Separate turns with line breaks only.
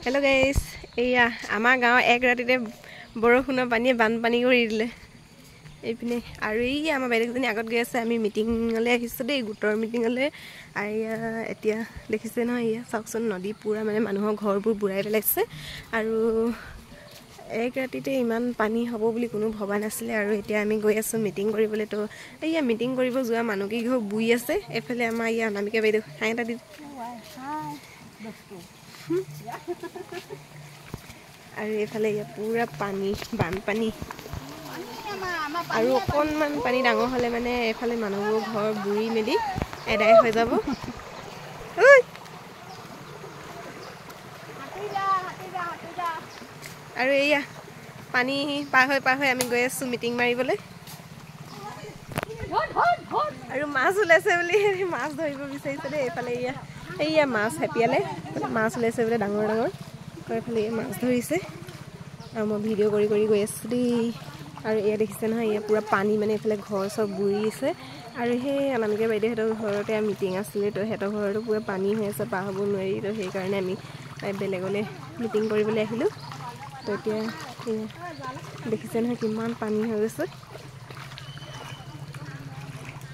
hello guys एया आमार गाँव एक रातिते बरषुणर पानीये बानपानी करि दिले एपिने आरु ई आमार बाइदेउजनी आगत गई आछे आमी मिटिंगले आहिছো देই गुटर मिटिंगले आइया एतिया देखिसे न इया साकसन नदी पूरा माने মানুহৰ ঘৰবোৰ বুৰাই পেলাইছে আৰু एक रातिते इमान पानी हबो বুলি কোনো ভবা নাছিলে আৰু এতিয়া আমি গৈ আছো মিটিং কৰিবলৈ তো এয়া মিটিং কৰিব যোৱা মানুহ কি ঘৰ বুই আছে এফালে আমাৰ ইয়া নামিকা বাইদেউ হাই এটা দি আৰু এফালে ইয়া পুৰা পানী বানপানী আৰু অকনমান পানী ডাঙৰ হলে মানে এফালে মানুহৰ ঘৰ বুৰি মেলি এদাই হৈ যাব আৰু এয়া পানী পাৰ হৈ আমি গৈ আছো মিটিং মাৰিবলৈ আৰু মাছ ওলাইছে বুলি মাছ ধৰিব বিচাৰিছে দে এফালে এয়া মাছ হেপিয়ালে মাছ ওলাইছে বুলি ডাঙৰ ডাঙৰ এফালে মাছ ধৰিছে আৰু মই ভিডিঅ' কৰি কৰি গৈ আছো দেই আৰু এয়া দেখিছে নহয় এয়া পুৰা পানী মানে এফালে ঘৰ সব বুৰি আছে আৰু সেই আনামিকা বাইদেউহঁতৰ ঘৰতে মিটিং আছিলে তো সিহঁতৰ ঘৰতো পুৰা পানী হৈ আছে পাৰ হ'ব নোৱাৰি তো সেইকাৰণে আমি বেলেগলৈ মিটিং কৰিবলৈ আহিলোঁ তো এতিয়া দেখিছে নহয় কিমান পানী হৈ গৈছে